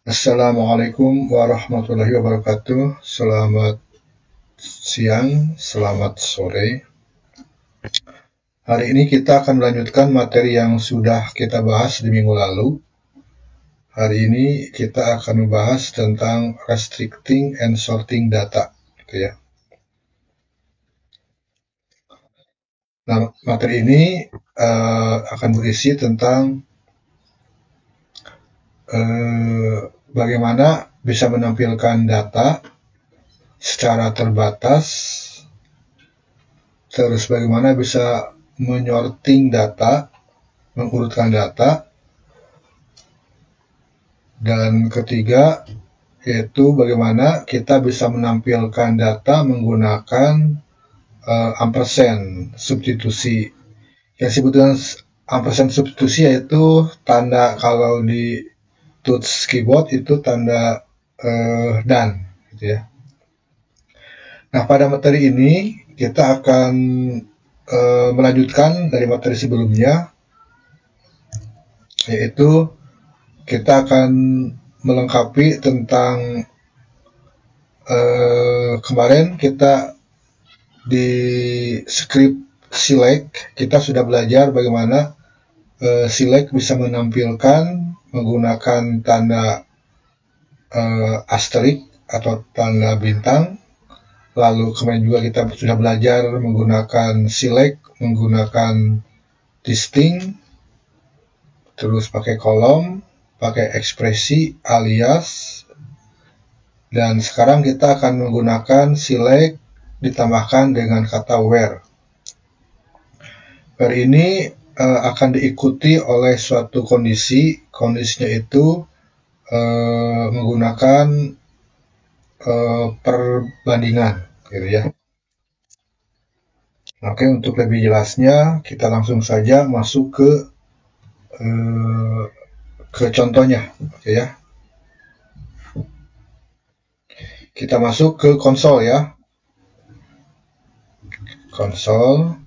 Assalamualaikum warahmatullahi wabarakatuh. Selamat siang, selamat sore. Hari ini kita akan melanjutkan materi yang sudah kita bahas di minggu lalu. Hari ini kita akan membahas tentang restricting and sorting data, gitu ya. Nah, materi ini akan berisi tentang bagaimana bisa menampilkan data secara terbatas, terus bagaimana bisa menyorting data, mengurutkan data, dan ketiga yaitu bagaimana kita bisa menampilkan data menggunakan ampersand substitusi. Yang disebut dengan ampersand substitusi yaitu tanda kalau di touch keyboard itu tanda dan, gitu ya. Nah, pada materi ini kita akan melanjutkan dari materi sebelumnya, yaitu kita akan melengkapi tentang kemarin kita di script select kita sudah belajar bagaimana select bisa menampilkan menggunakan tanda asterisk atau tanda bintang. Lalu kemarin juga kita sudah belajar menggunakan select menggunakan distinct, terus pakai kolom, pakai ekspresi alias, dan sekarang kita akan menggunakan select ditambahkan dengan kata where. Where ini akan diikuti oleh suatu kondisi. Kondisinya itu menggunakan perbandingan, gitu ya. Oke, untuk lebih jelasnya kita langsung saja masuk ke contohnya, oke ya. Kita masuk ke konsol ya. Konsol.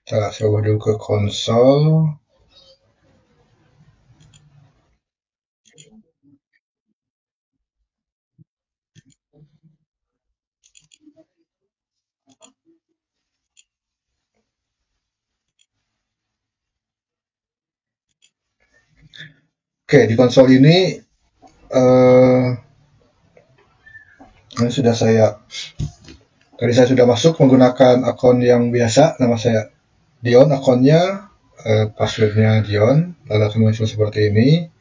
Kita coba dulu ke konsol. Oke, di konsol ini sudah tadi saya sudah masuk menggunakan akun yang biasa, nama saya Dion akunnya, passwordnya Dion, lalu akan muncul seperti ini.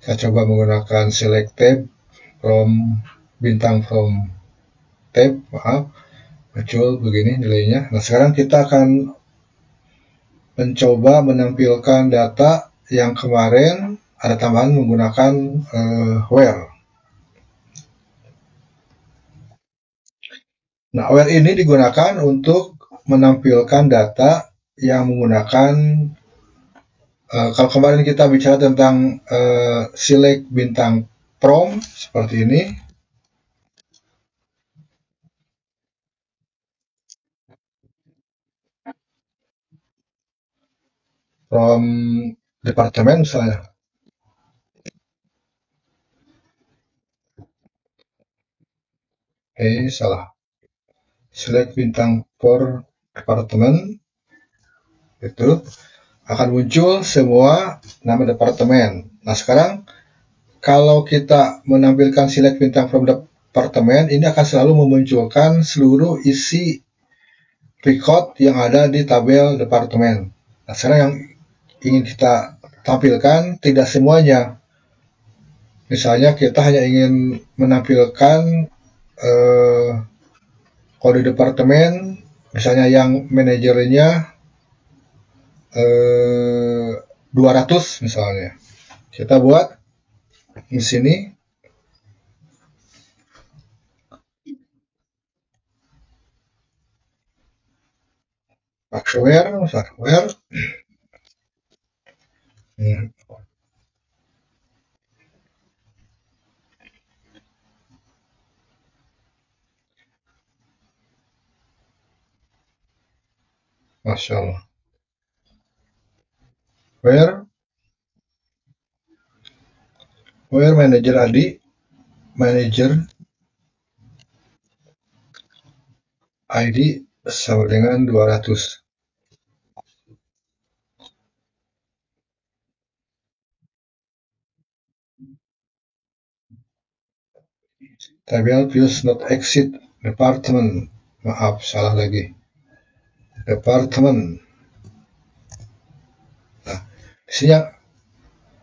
Saya coba menggunakan select tab from bintang from tab, muncul begini nilainya. Nah, sekarang kita akan mencoba menampilkan data yang kemarin ada tambahan menggunakan where. Nah, where ini digunakan untuk menampilkan data yang menggunakan kalau kemarin kita bicara tentang select bintang from seperti ini. From departemen misalnya. Salah. Select bintang for departemen. Itu akan muncul semua nama departemen. Nah, sekarang kalau kita menampilkan select bintang from departemen, ini akan selalu memunculkan seluruh isi record yang ada di tabel departemen. Nah, sekarang yang ingin kita tampilkan tidak semuanya. Misalnya kita hanya ingin menampilkan kode departemen, misalnya yang manajernya 200 misalnya. Kita buat di sini where, misalnya where. Masya Allah. where manager ID sama dengan 200. Tabel views not exit department. Maaf, salah lagi. Department. Nah, di sini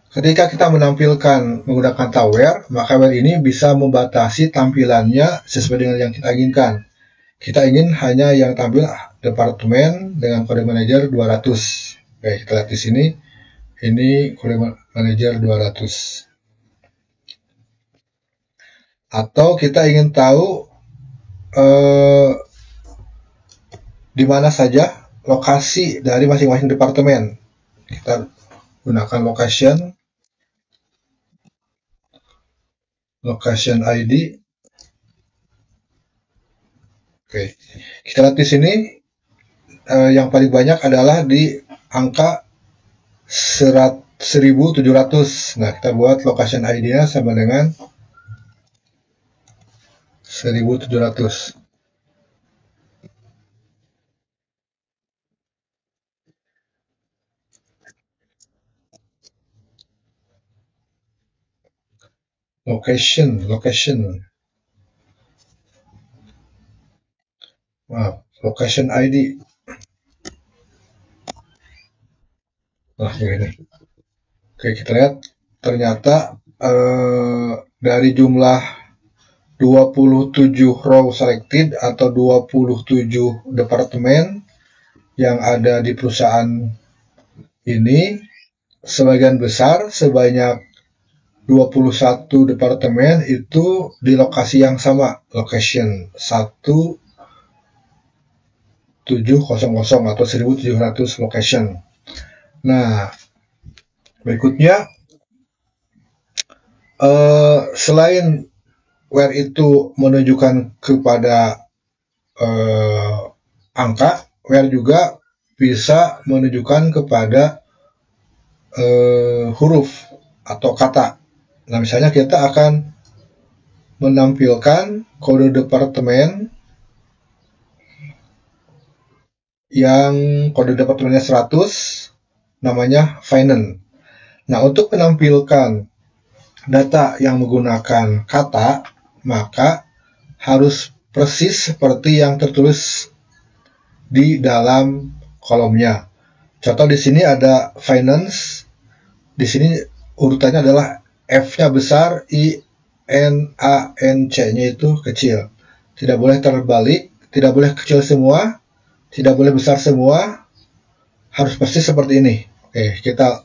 ketika kita menampilkan menggunakan tower, maka where ini bisa membatasi tampilannya sesuai dengan yang kita inginkan. Kita ingin hanya yang tampil departemen dengan kode manajer 200. Oke, kita lihat di sini. Ini kode manajer 200. Atau kita ingin tahu di mana saja lokasi dari masing-masing departemen. Kita gunakan location ID. Oke, kita lihat di sini yang paling banyak adalah di angka 1700. Nah, kita buat location ID-nya sama dengan 1700. Location. Maaf, location ID. Nah, ini. Oke, kita lihat ternyata dari jumlah 27 row selected atau 27 departemen yang ada di perusahaan ini, sebagian besar sebanyak 21 departemen itu di lokasi yang sama, location 1700 atau 1700 location. Nah, berikutnya selain where itu menunjukkan kepada angka, where juga bisa menunjukkan kepada huruf atau kata. Nah, misalnya kita akan menampilkan kode departemen yang kode departemennya 100, namanya finance. Nah, untuk menampilkan data yang menggunakan kata, maka harus persis seperti yang tertulis di dalam kolomnya. Contoh di sini ada finance, di sini urutannya adalah F-nya besar, I-N-A-N-C-nya itu kecil. Tidak boleh terbalik, tidak boleh kecil semua, tidak boleh besar semua, harus persis seperti ini. Oke, kita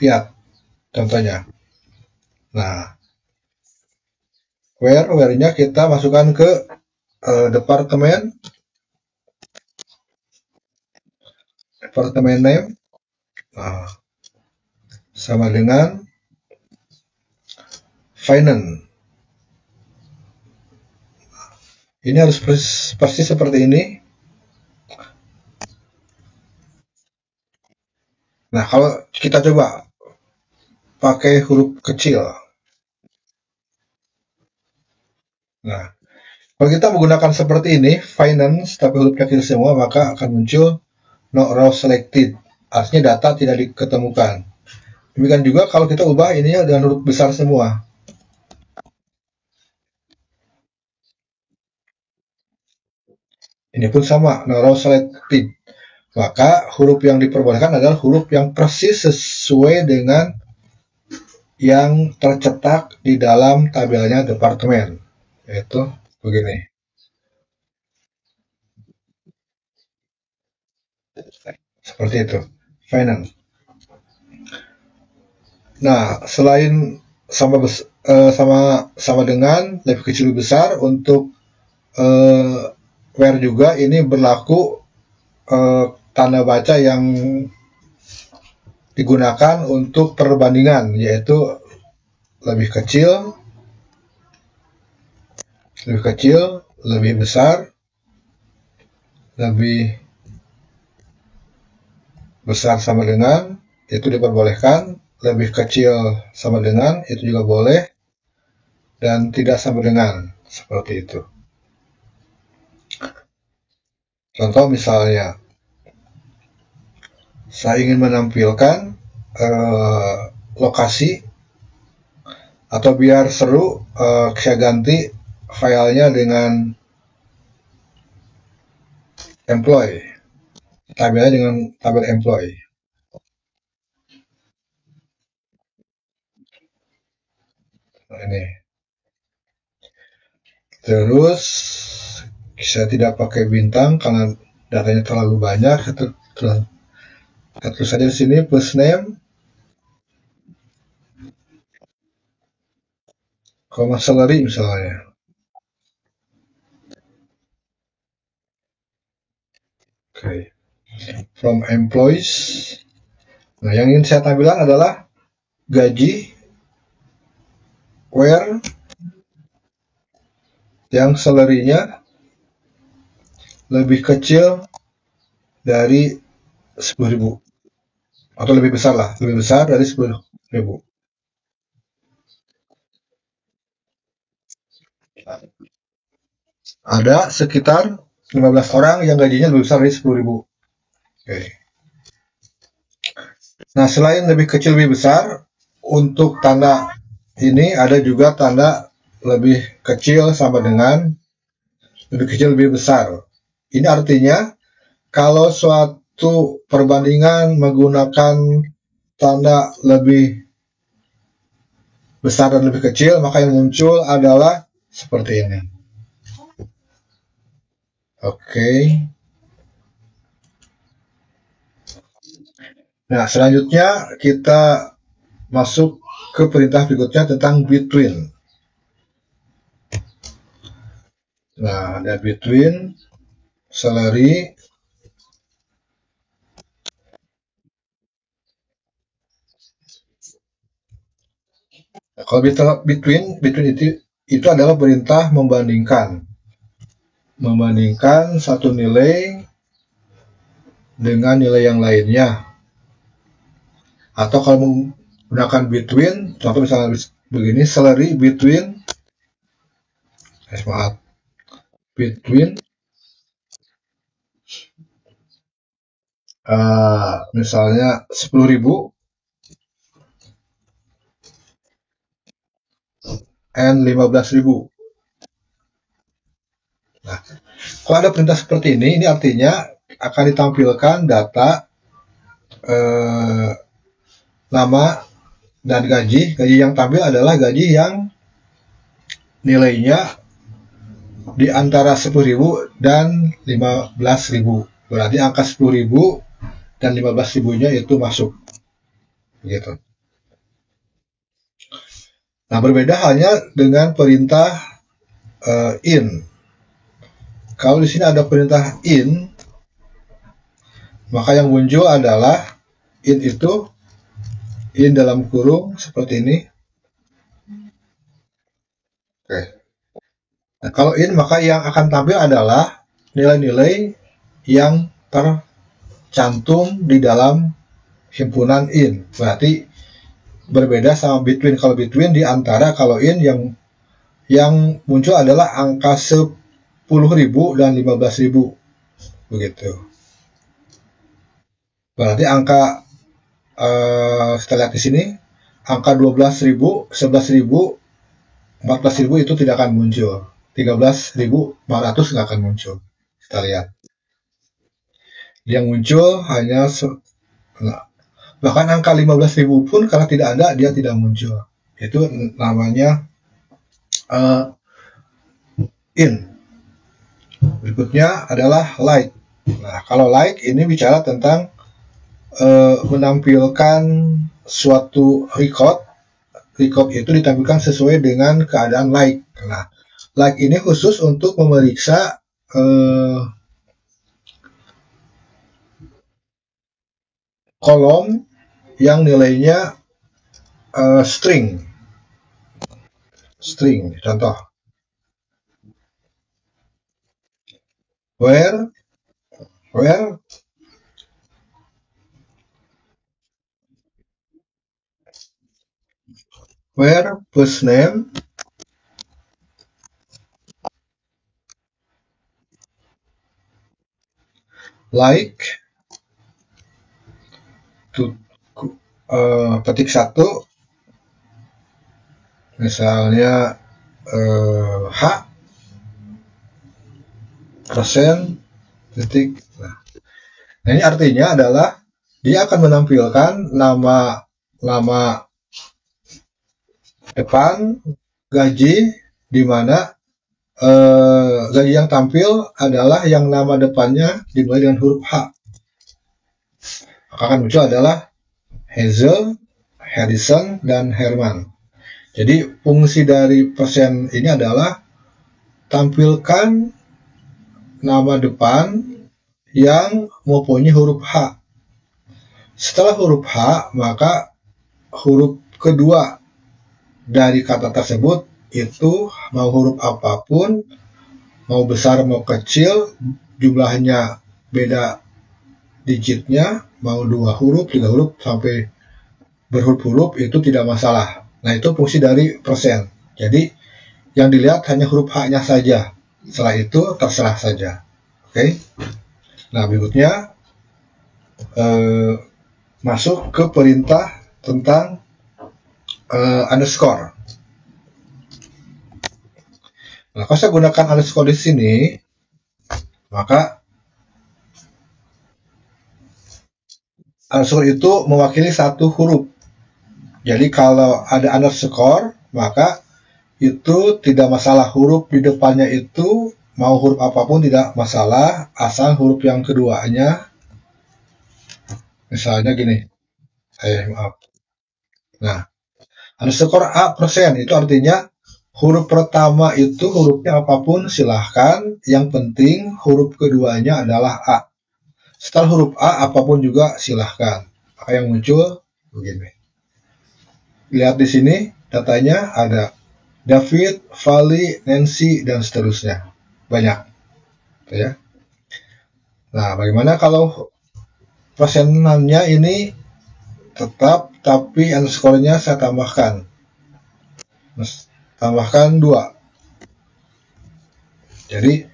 lihat contohnya. Nah, where-nya kita masukkan ke departemen name. Nah, sama dengan finance. Ini harus persis seperti ini. Nah, kalau kita coba pakai huruf kecil. Nah, kalau kita menggunakan seperti ini, finance tapi huruf kecil semua, maka akan muncul no row selected. Artinya data tidak diketemukan. Demikian juga kalau kita ubah ini dengan huruf besar semua. Ini pun sama, no row selected. Maka huruf yang diperbolehkan adalah huruf yang persis sesuai dengan yang tercetak di dalam tabelnya departemen. Yaitu begini. Seperti itu. Finance. Nah, selain sama dengan lebih kecil lebih besar, untuk where juga ini berlaku tanda baca yang digunakan untuk perbandingan, yaitu lebih kecil, lebih besar, lebih besar sama dengan, itu diperbolehkan, lebih kecil sama dengan itu juga boleh, dan tidak sama dengan seperti itu. Contoh misalnya, saya ingin menampilkan lokasi atau biar seru, saya ganti filenya dengan employee, tabelnya dengan tabel employee. Nah, ini. Terus saya tidak pakai bintang karena datanya terlalu banyak. Terus saja di sini plus name, salary misalnya. Oke. From employees. Nah, yang ingin saya tampilkan adalah gaji where yang salary-nya lebih kecil dari 10.000 atau lebih besar lah, lebih besar dari 10.000. Ada sekitar 15 orang yang gajinya lebih besar dari 10.000. Oke. Nah, selain lebih kecil lebih besar, untuk tanda ini ada juga tanda lebih kecil sama dengan lebih kecil lebih besar. Ini artinya kalau suatu perbandingan menggunakan tanda lebih besar dan lebih kecil, maka yang muncul adalah seperti ini. Oke. Nah, selanjutnya kita masuk ke perintah berikutnya tentang between. Nah, ada between, salary, kalau between itu adalah perintah membandingkan satu nilai dengan nilai yang lainnya. Atau kalau menggunakan between, contoh misalnya begini, salary between misalnya 10.000 and 15.000. Nah, kalau ada perintah seperti ini artinya akan ditampilkan data nama dan gaji. Gaji yang tampil adalah gaji yang nilainya di antara 10.000 dan 15.000. Berarti angka 10.000 dan 15.000-nya itu masuk. Begitu. Nah, berbeda halnya dengan perintah in. Kalau di sini ada perintah in, maka yang muncul adalah in itu in dalam kurung seperti ini. Oke. Nah, kalau in maka yang akan tampil adalah nilai-nilai yang tercantum di dalam himpunan in. Berarti berbeda sama between. Kalau between di antara, kalau in yang muncul adalah angka 10.000 dan 15.000. Begitu. Berarti angka kita lihat di sini, angka 12.000, 11.000, 14.000 itu tidak akan muncul. 13.400 nggak akan muncul. Kita lihat. Yang muncul hanya bahkan angka 15.000 pun karena tidak ada, dia tidak muncul. Itu namanya in. Berikutnya adalah like. Nah, kalau like ini bicara tentang menampilkan suatu record. Record itu ditampilkan sesuai dengan keadaan like. Nah, like ini khusus untuk memeriksa kolom yang nilainya string. Contoh. Where where first name like to petik 1 misalnya H persen titik. Nah, ini artinya adalah dia akan menampilkan nama depan gaji, di mana gaji yang tampil adalah yang nama depannya dimulai dengan huruf H. Akan muncul adalah Hazel, Harrison, dan Herman. Jadi fungsi dari persen ini adalah tampilkan nama depan yang mempunyai huruf H. Setelah huruf H, maka huruf kedua dari kata tersebut itu mau huruf apapun, mau besar mau kecil, jumlahnya beda digitnya, mau 2 huruf, 3 huruf, sampai berhuruf-huruf itu tidak masalah. Nah, itu fungsi dari persen. Jadi yang dilihat hanya huruf H-nya saja. Setelah itu terserah saja. Oke. Nah, berikutnya masuk ke perintah tentang underscore. Nah, kalau saya gunakan underscore di sini, maka underscore itu mewakili satu huruf. Jadi kalau ada underscore, maka itu tidak masalah, huruf di depannya itu mau huruf apapun tidak masalah, asal huruf yang keduanya, misalnya gini, maaf. Nah, underscore A persen itu artinya huruf pertama itu hurufnya apapun silahkan, yang penting huruf keduanya adalah A. Setelah huruf A apapun juga silahkan. Maka yang muncul begini. Lihat di sini datanya ada David, Vali, Nancy, dan seterusnya. Banyak. Ya. Nah, bagaimana kalau persenannya ini tetap, tapi underscore-nya saya tambahkan. Tambahkan 2. Jadi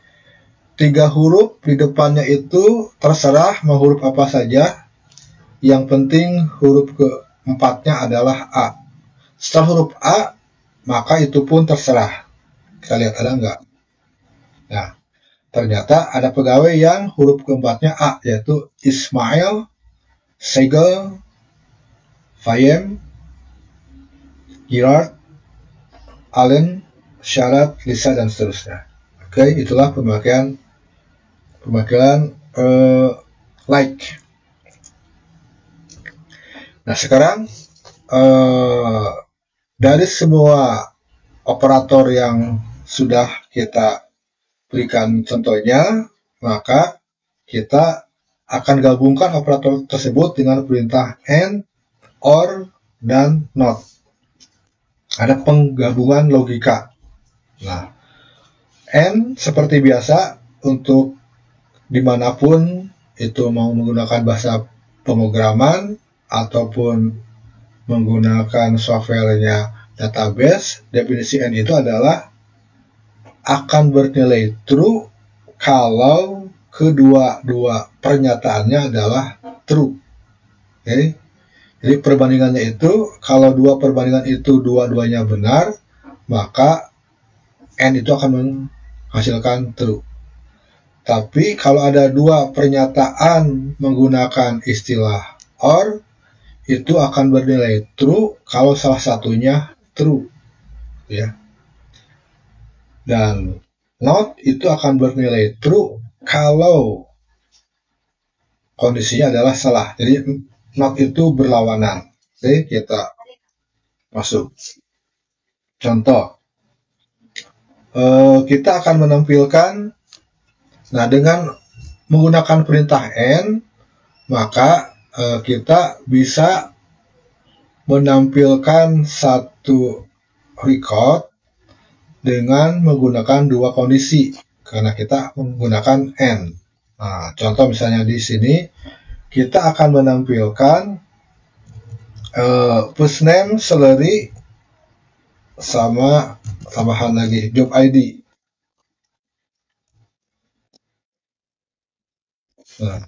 3 huruf di depannya itu terserah mau huruf apa saja. Yang penting huruf keempatnya adalah A. Setelah huruf A, maka itu pun terserah. Kita lihat ada enggak. Nah, ternyata ada pegawai yang huruf keempatnya A, yaitu Ismail, Segel, Fayem, Girard, Allen, Syarat, Lisa, dan seterusnya. Oke, itulah pemakaian like. Nah, sekarang dari semua operator yang sudah kita berikan contohnya, maka kita akan gabungkan operator tersebut dengan perintah AND, OR, dan NOT. Ada penggabungan logika. Nah, AND seperti biasa untuk dimanapun itu mau menggunakan bahasa pemrograman ataupun menggunakan softwarenya database, definisi AND itu adalah akan bernilai true kalau kedua-dua pernyataannya adalah true. Oke. Jadi perbandingannya itu, kalau dua perbandingan itu dua-duanya benar, maka AND itu akan menghasilkan true. Tapi kalau ada dua pernyataan menggunakan istilah OR, itu akan bernilai true kalau salah satunya true. Ya. Dan NOT itu akan bernilai true kalau kondisinya adalah salah. Jadi NOT itu berlawanan. Oke, kita masuk. Contoh, kita akan menampilkan, nah dengan menggunakan perintah AND, maka kita bisa menampilkan satu record dengan menggunakan dua kondisi, karena kita menggunakan AND. Nah, contoh misalnya di sini, kita akan menampilkan First name, salary, sama tambahan lagi job ID. Nah,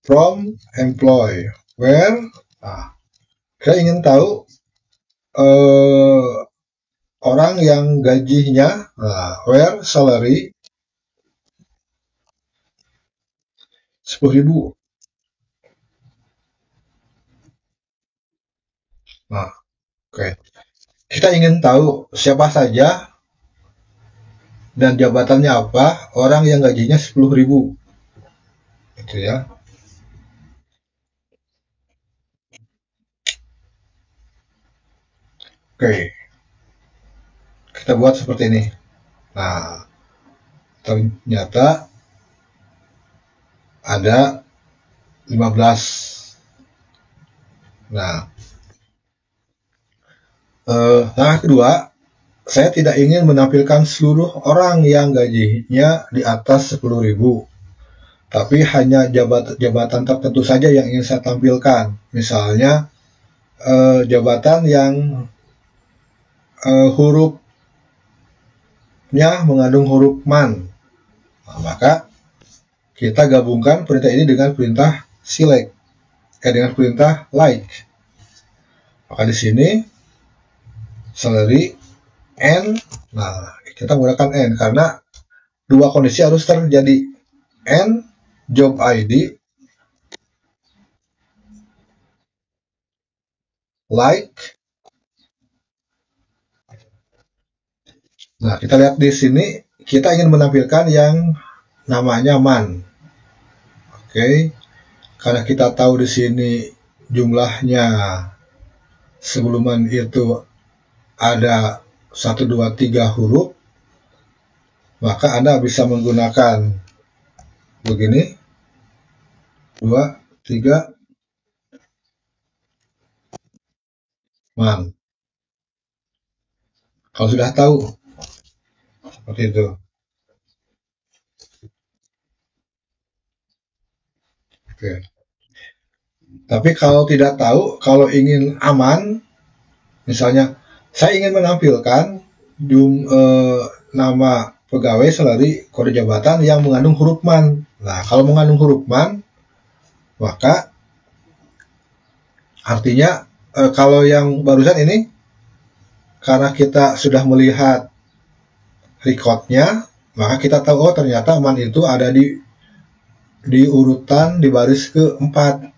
from employee, where, nah, saya ingin tahu orang yang gajinya, nah, where salary 10.000. Nah, oke. Kita ingin tahu siapa saja dan jabatannya apa orang yang gajinya 10.000. Gitu ya. Oke. Kita buat seperti ini. Nah, ternyata ada 15. Nah, langkah kedua, saya tidak ingin menampilkan seluruh orang yang gajinya di atas 10.000, tapi hanya jabatan tertentu saja yang ingin saya tampilkan. Misalnya jabatan yang hurufnya mengandung huruf man. Nah, maka kita gabungkan perintah ini dengan perintah select, dengan perintah like. Maka di sini salary n, nah kita menggunakan n karena dua kondisi harus terjadi. N job ID, like. Nah, kita lihat di sini kita ingin menampilkan yang namanya man. Oke. Karena kita tahu di sini jumlahnya sebelum man itu ada 1, 2, 3 huruf, maka Anda bisa menggunakan begini, 2, 3, man. Kalau sudah tahu seperti itu. Oke. Tapi kalau tidak tahu, kalau ingin aman, misalnya saya ingin menampilkan nama pegawai salary kode jabatan yang mengandung huruf man. Nah, kalau mengandung huruf man, maka artinya kalau yang barusan ini, karena kita sudah melihat recordnya, maka kita tahu oh ternyata man itu ada di urutan di baris keempat.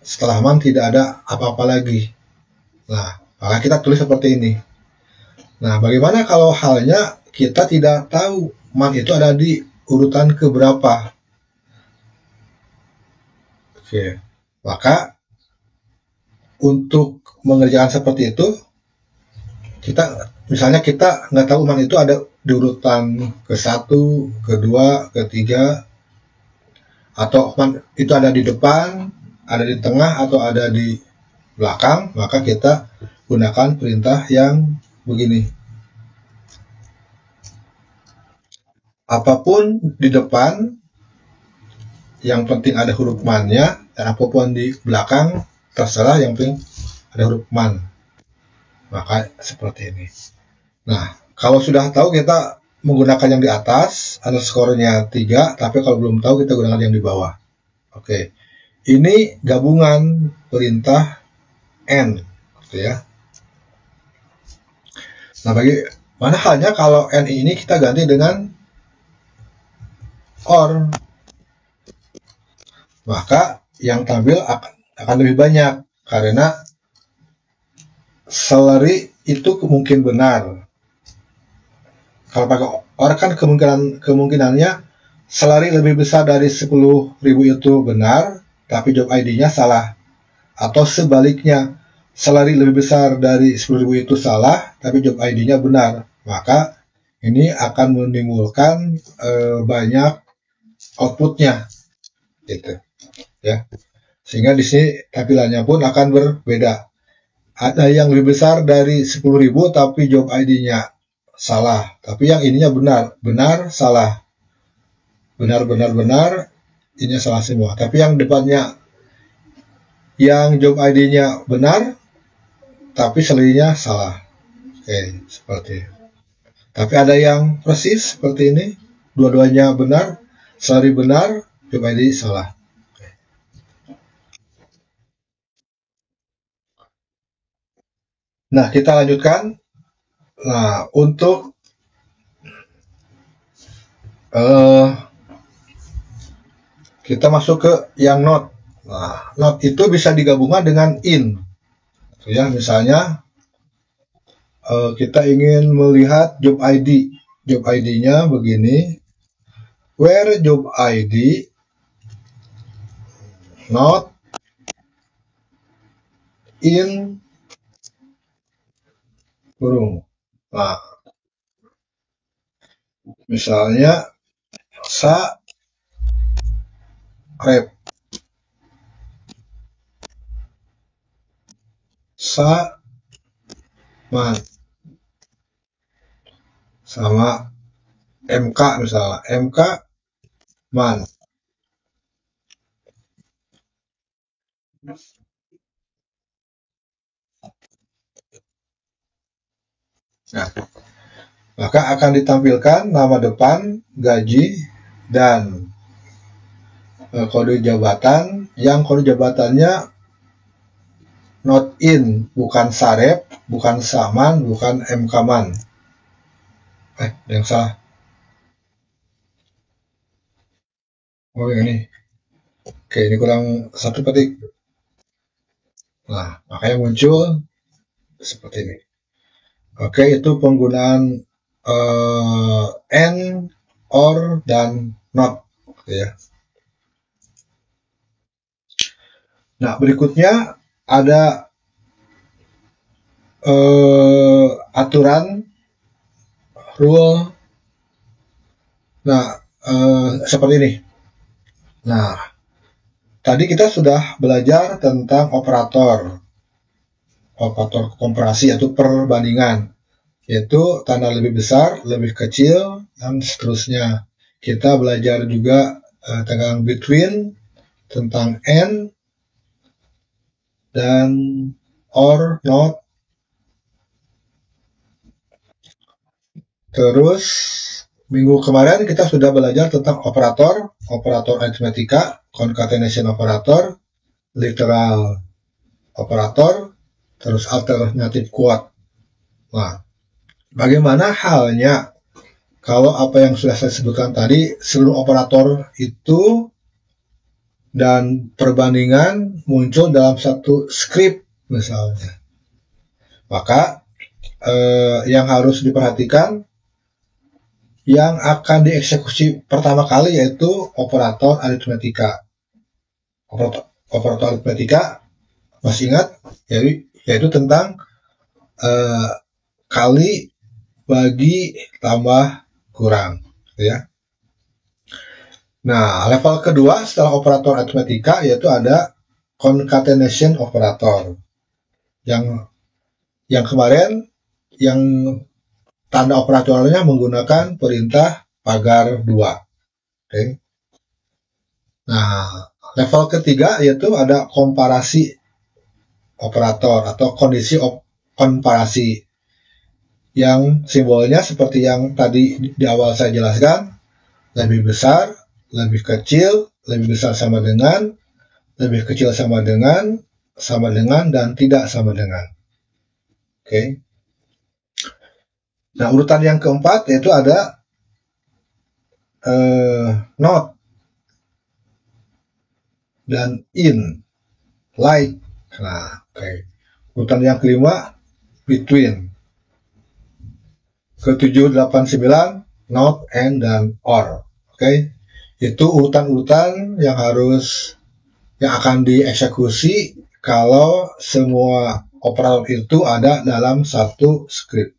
Setelah man tidak ada apa-apa lagi. Nah, maka kita tulis seperti ini. Nah, bagaimana kalau halnya kita tidak tahu man itu ada di urutan keberapa? Oke, maka untuk mengerjakan seperti itu, misalnya kita nggak tahu man itu ada di urutan ke-1, ke-2, ke-3, atau man itu ada di depan, ada di tengah, atau ada di belakang, maka kita gunakan perintah yang begini. Apapun di depan, yang penting ada huruf man-nya, dan apapun di belakang, terserah yang penting ada huruf man. Maka seperti ini. Nah, kalau sudah tahu kita menggunakan yang di atas, underscore-nya 3, tapi kalau belum tahu kita gunakan yang di bawah. Oke. Ini gabungan perintah n, gitu ya. Nah, bagaimana halnya kalau n ini kita ganti dengan or, maka yang tampil akan lebih banyak karena salary itu mungkin benar. Kalau pakai or kan kemungkinannya salary lebih besar dari 10.000 itu benar, tapi job ID-nya salah. Atau sebaliknya, salary lebih besar dari 10.000 itu salah, tapi job ID-nya benar. Maka ini akan menimbulkan banyak outputnya, gitu ya. Sehingga di sini tampilannya pun akan berbeda. Ada yang lebih besar dari 10.000 tapi job ID-nya salah, tapi yang ininya benar, salah. Benar, ininya salah semua. Tapi yang depannya yang job ID-nya benar, tapi selainnya salah. Oke, seperti itu. Tapi ada yang persis seperti ini, dua-duanya benar, selain benar, job ID salah. Nah, kita lanjutkan. Nah, untuk kita masuk ke yang not. Nah, not itu bisa digabungkan dengan in. Ya, misalnya kita ingin melihat job ID. Job ID-nya begini. Where job ID not in burung. Nah, misalnya sa rep sa man sama MK misalnya MK man. Nah, maka akan ditampilkan nama depan, gaji, dan kode jabatan yang kode jabatannya not in, bukan sarep, bukan saman, bukan MK-man. Yang salah. Oh, ini. Oke, ini kurang satu petik. Nah, makanya muncul seperti ini. Oke, itu penggunaan and, or, dan not. Ya. Nah, berikutnya ada aturan rule. Nah, seperti ini. Nah, tadi kita sudah belajar tentang operator komparasi atau perbandingan, yaitu tanda lebih besar, lebih kecil, dan seterusnya. Kita belajar juga tentang between, tentang and, dan or, not. Terus minggu kemarin kita sudah belajar tentang operator aritmetika, concatenation operator, literal operator, terus alternative quote. Nah, bagaimana halnya kalau apa yang sudah saya sebutkan tadi, seluruh operator itu dan perbandingan muncul dalam satu script misalnya. Maka yang harus diperhatikan yang akan dieksekusi pertama kali yaitu operator aritmetika. Operator aritmetika masih ingat, yaitu tentang kali, bagi, tambah, kurang, ya. Nah, level kedua setelah operator aritmetika yaitu ada concatenation operator. Yang kemarin yang tanda operatornya menggunakan perintah pagar 2. Okay. Nah, level ketiga yaitu ada komparasi operator atau kondisi komparasi yang simbolnya seperti yang tadi di awal saya jelaskan, lebih besar, lebih kecil, lebih besar sama dengan, lebih kecil sama dengan, dan tidak sama dengan. Oke. Okay. Nah, urutan yang keempat yaitu ada not dan in, like. Nah, oke. Okay. Urutan yang kelima between. Ke-7, 8, 9 not, and, dan or. Oke. Okay. Itu urutan-urutan yang akan dieksekusi kalau semua operator itu ada dalam satu script.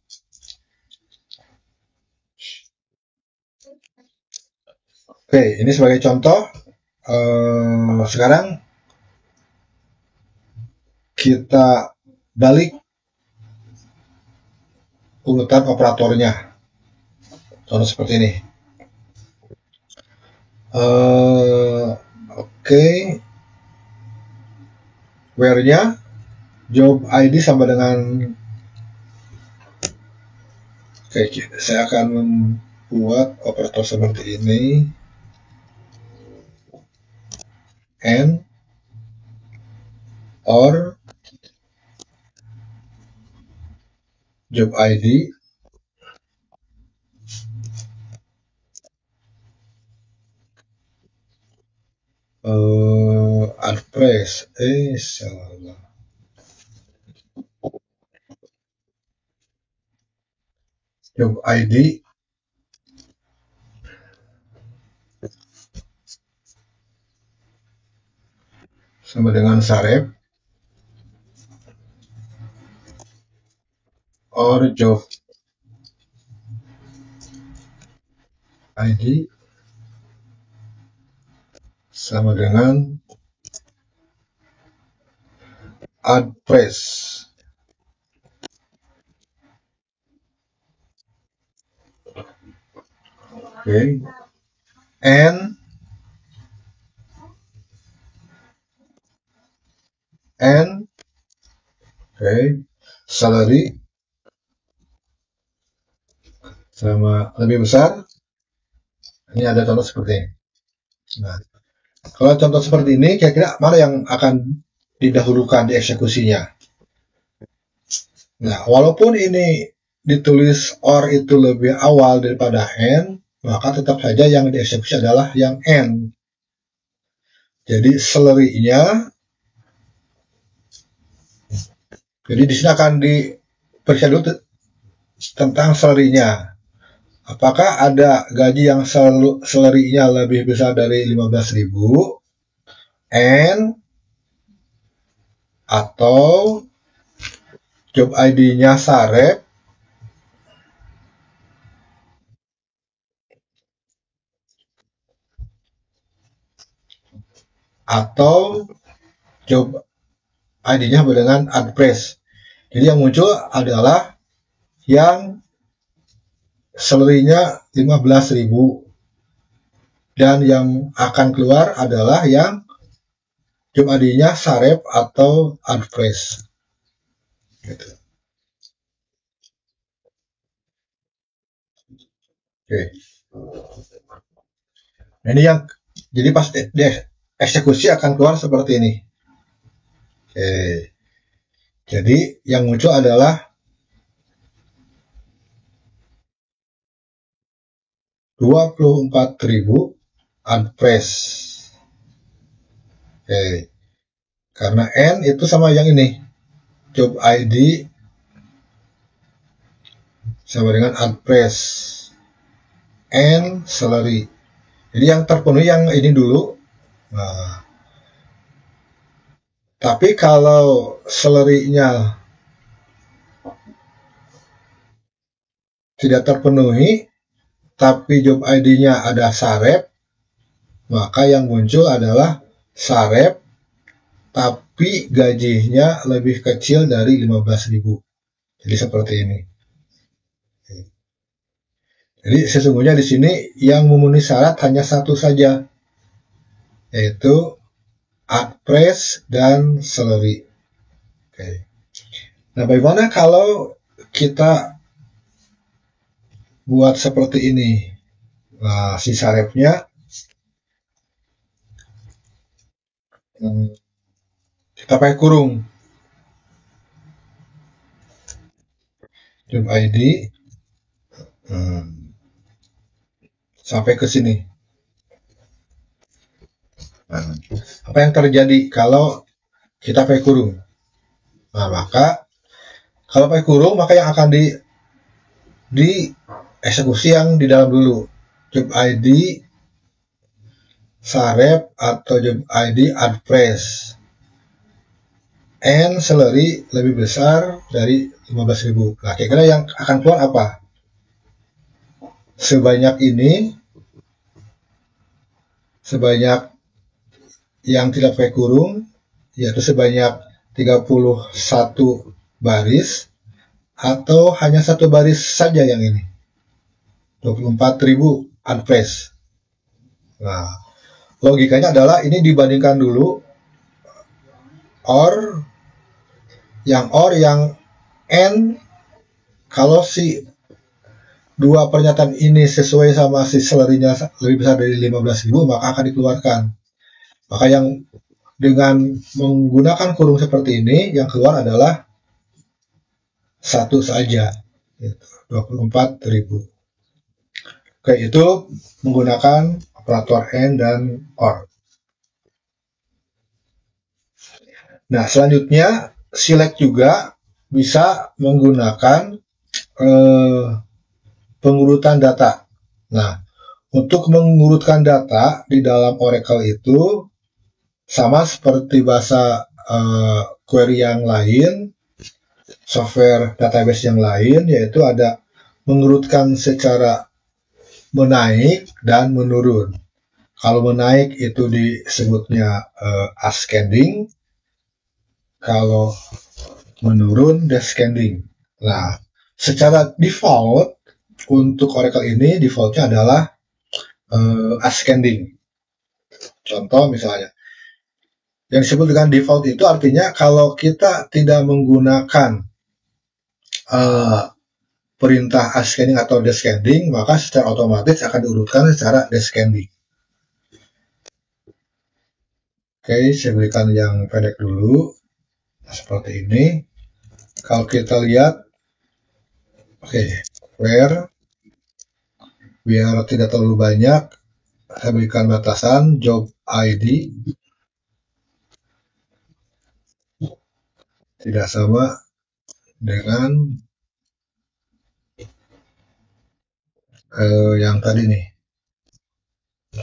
Oke, ini sebagai contoh. Sekarang kita balik urutan operatornya. Contoh seperti ini. Oke. Where-nya job ID sama dengan, oke, saya akan membuat operator seperti ini, and or job ID address, salah, job ID sama dengan Sarep or job ID sama dengan address. Oke, and oke, salary sama lebih besar. Ini ada contoh seperti ini. Nah, kalau contoh seperti ini, kira-kira mana yang akan didahulukan di eksekusinya? Nah, walaupun ini ditulis or itu lebih awal daripada and, maka tetap saja yang dieksekusi adalah yang and. Jadi salary-nya, jadi di sini akan diperiksa dulu tentang salary-nya. Apakah ada gaji yang salary-nya lebih besar dari 15.000 and atau job ID-nya Sarep atau job ID-nya dengan address. Jadi yang muncul adalah yang salary-nya 15.000 dan yang akan keluar adalah yang job ID-nya Sarep atau address. Gitu. Oke. Nah, ini yang jadi pas eksekusi akan keluar seperti ini. Oke. Jadi yang muncul adalah 24.000 address. Oke. Karena N itu sama yang ini. Job ID sama dengan address. And salary. Jadi yang terpenuhi yang ini dulu. Nah, tapi kalau salary-nya tidak terpenuhi, tapi job ID-nya ada Sarep, maka yang muncul adalah Sarep, tapi gajinya lebih kecil dari 15.000. Jadi seperti ini. Jadi sesungguhnya di sini yang memenuhi syarat hanya satu saja, yaitu address dan salary. Oke. Nah, bagaimana kalau kita buat seperti ini? Nah, si Sarepnya kita pakai kurung. Job ID sampai ke sini. Nah, apa yang terjadi kalau kita pakai kurung? Nah, maka kalau pakai kurung, maka yang akan di eksekusi yang di dalam dulu. Job ID Sarep atau job ID address. And salary lebih besar dari 15.000. Nah, kira-kira yang akan keluar apa? Sebanyak ini, sebanyak yang tidak pakai kurung, yaitu sebanyak 31 baris, atau hanya satu baris saja yang ini, 24.000 address. Nah, logikanya adalah ini dibandingkan dulu or yang OR yang N, kalau si dua pernyataan ini sesuai sama si salary-nya lebih besar dari 15.000, maka akan dikeluarkan. Maka yang dengan menggunakan kurung seperti ini, yang keluar adalah satu saja, 24.000. Oke, itu menggunakan operator AND dan OR. Nah, selanjutnya select juga bisa menggunakan pengurutan data. Nah, untuk mengurutkan data di dalam Oracle itu sama seperti bahasa query yang lain, software database yang lain, yaitu ada mengurutkan secara menaik dan menurun. Kalau menaik itu disebutnya ascending, kalau menurun descending. Nah, secara default untuk Oracle ini defaultnya adalah ascending. Contoh misalnya, yang disebut dengan default itu artinya kalau kita tidak menggunakan perintah ascending atau descending, maka secara otomatis akan diurutkan secara descending. Oke, saya berikan yang pendek dulu. Seperti ini. Kalau kita lihat, oke, where, biar tidak terlalu banyak, saya berikan batasan job ID tidak sama dengan yang tadi nih.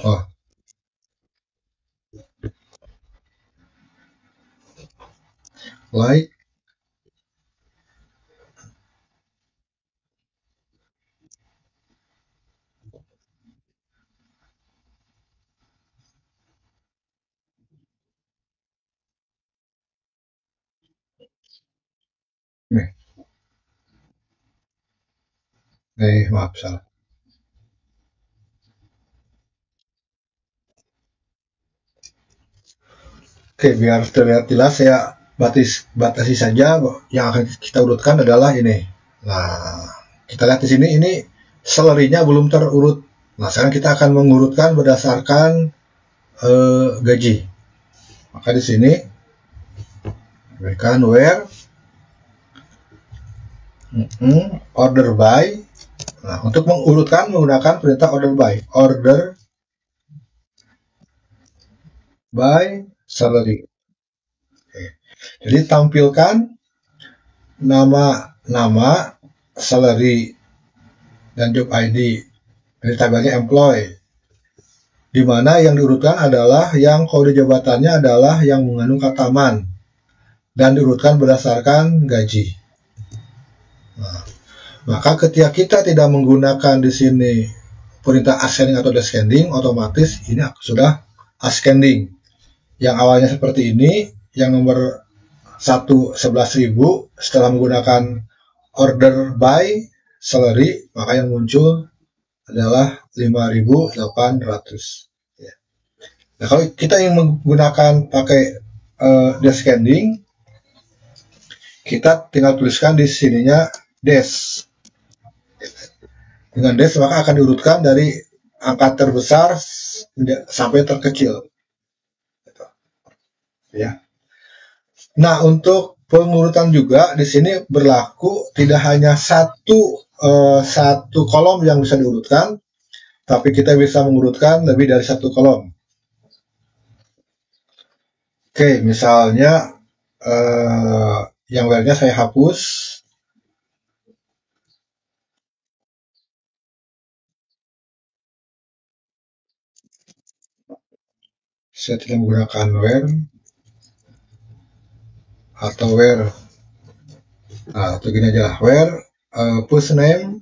Oh, like maaf salah. Oke, biar terlihat jelas saya batasi saja yang akan kita urutkan adalah ini. Nah, kita lihat di sini ini salary-nya belum terurut. Nah, sekarang kita akan mengurutkan berdasarkan gaji. Maka di sini berikan where order by. Nah, untuk mengurutkan menggunakan perintah order by. Order by salary. Oke. Jadi tampilkan nama salary dan job ID dari tabelnya employee, di mana yang diurutkan adalah yang kode jabatannya adalah yang mengandung kata man dan diurutkan berdasarkan gaji. Nah, maka ketika kita tidak menggunakan di sini perintah ascending atau descending, otomatis ini sudah ascending. Yang awalnya seperti ini, yang nomor 1 11.000, setelah menggunakan order by salary, maka yang muncul adalah 5.800. Ya. Nah, kalau kita ingin menggunakan pakai descending, kita tinggal tuliskan di sininya dash. Dengan dash maka akan diurutkan dari angka terbesar sampai terkecil. Ya. Nah, untuk pengurutan juga di sini berlaku tidak hanya satu kolom yang bisa diurutkan, tapi kita bisa mengurutkan lebih dari satu kolom. Oke, misalnya yang where-nya saya hapus. Saya tidak menggunakan where atau where. Nah, atau gini aja lah, where first name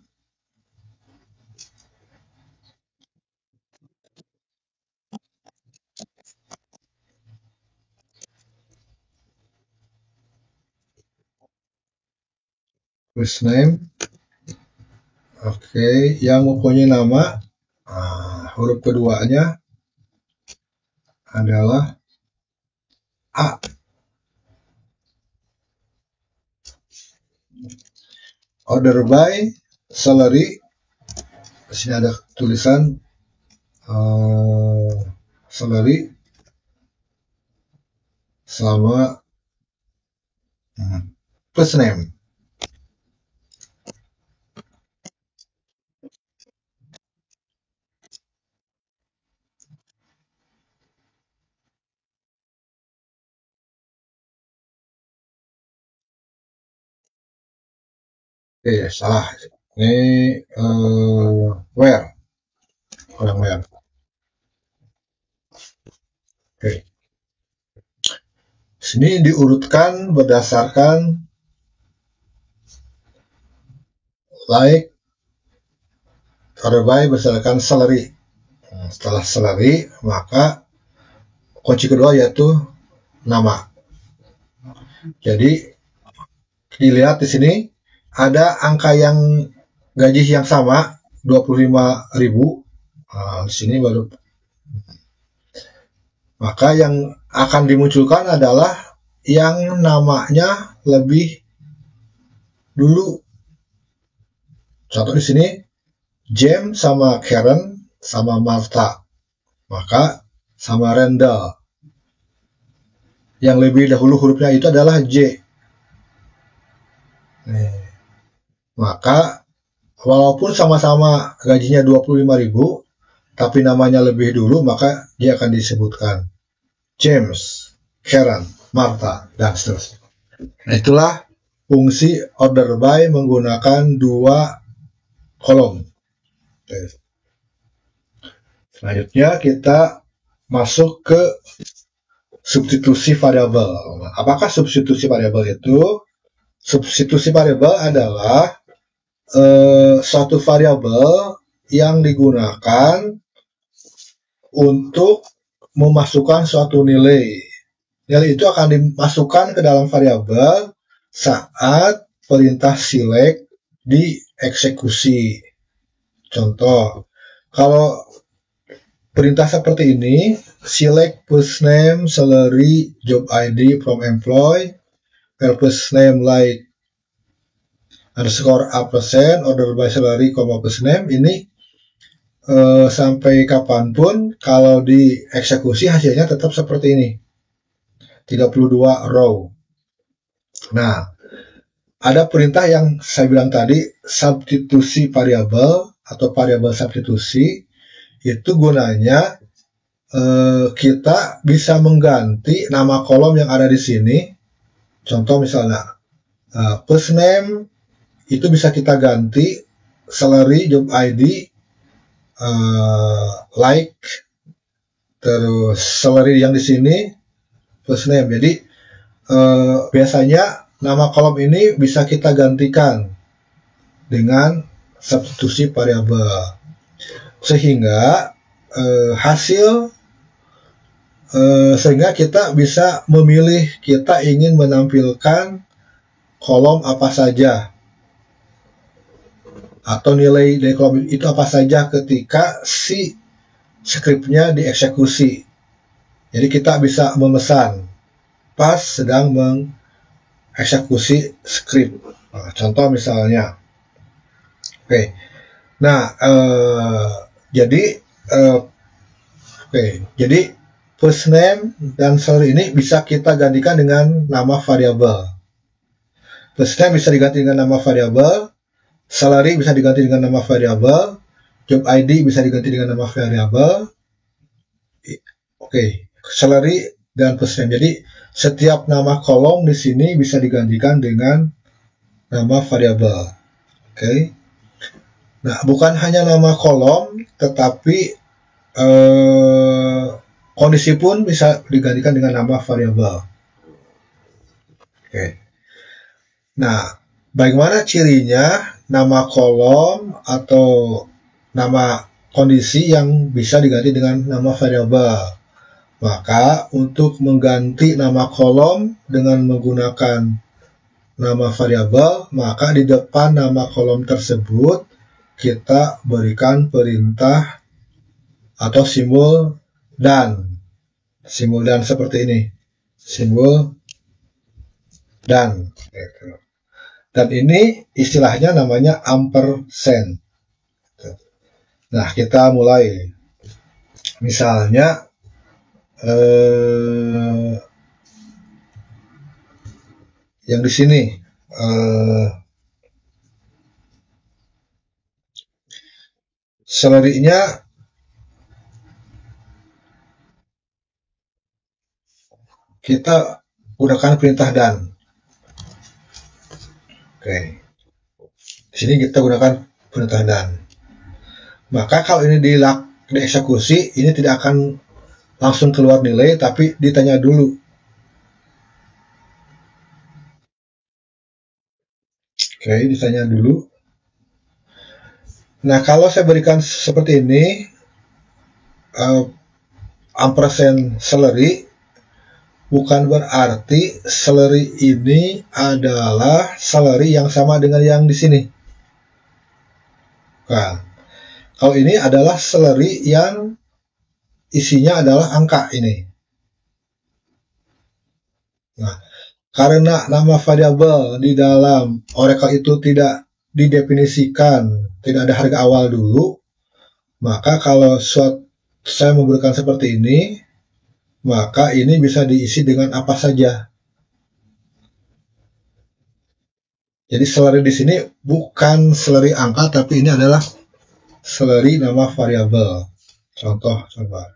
first name. Oke, yang mempunyai nama, huruf keduanya adalah A. Order by salary. Di sini ada tulisan salary sama first name. Salah. Ini where. Orang where. Sini diurutkan berdasarkan like order by berdasarkan salary. Setelah salary, maka kunci kedua yaitu nama. Jadi dilihat di sini ada angka yang gaji yang sama 25.000. Di sini baru. Maka yang akan dimunculkan adalah yang namanya lebih dulu. Contoh di sini James sama Karen sama Martha. Maka sama Randall. Yang lebih dahulu hurufnya itu adalah J. Maka walaupun sama-sama gajinya 25.000, tapi namanya lebih dulu, maka dia akan disebutkan James, Karen, Martha, dan seterusnya. Nah, itulah fungsi order by menggunakan dua kolom. Selanjutnya kita masuk ke substitusi variabel. Apakah substitusi variabel itu? Substitusi variabel adalah suatu variabel yang digunakan untuk memasukkan suatu nilai. Nilai itu akan dimasukkan ke dalam variabel saat perintah select dieksekusi. Contoh, kalau perintah seperti ini, select first name, salary, job ID from employee, first name like underscore a%, order by salary, first name, ini sampai kapanpun kalau dieksekusi hasilnya tetap seperti ini, 32 row. Nah, ada perintah yang saya bilang tadi, substitusi variabel atau variabel substitusi, itu gunanya kita bisa mengganti nama kolom yang ada di sini. Contoh misalnya first name itu bisa kita ganti salary, job ID, like, terus salary yang di sini first name. Jadi biasanya nama kolom ini bisa kita gantikan dengan substitusi variabel sehingga sehingga kita bisa memilih kita ingin menampilkan kolom apa saja atau nilai dari kolom itu apa saja ketika si skripnya dieksekusi. Jadi kita bisa memesan pas sedang mengeksekusi skrip. Contoh misalnya, jadi first name dan salary ini bisa kita gantikan dengan nama variabel. First name bisa diganti dengan nama variabel, salary bisa diganti dengan nama variabel, job ID bisa diganti dengan nama variabel. Salary dan first name. Jadi setiap nama kolom di sini bisa digantikan dengan nama variabel. Nah, bukan hanya nama kolom, tetapi kondisi pun bisa digantikan dengan nama variabel. Nah, bagaimana cirinya nama kolom atau nama kondisi yang bisa diganti dengan nama variabel? Maka untuk mengganti nama kolom dengan menggunakan nama variabel, maka di depan nama kolom tersebut kita berikan perintah atau simbol dan. Simbol dan seperti ini. Simbol dan. Dan ini istilahnya namanya ampersand. Nah, kita mulai. Misalnya yang di sini selerinya kita gunakan perintah dan. Oke. Di sini kita gunakan perintah dan. Maka kalau ini dieksekusi, ini tidak akan langsung keluar nilai, tapi ditanya dulu. Oke, ditanya dulu. Nah, kalau saya berikan seperti ini, ampersand salary, bukan berarti salary ini adalah salary yang sama dengan yang di sini. Nah, kalau ini adalah salary yang isinya adalah angka ini. Nah, karena nama variabel di dalam Oracle itu tidak didefinisikan, tidak ada harga awal dulu, maka kalau saya memberikan seperti ini, maka ini bisa diisi dengan apa saja. Jadi salary di sini bukan salary angka, tapi ini adalah salary nama variabel. Contoh coba.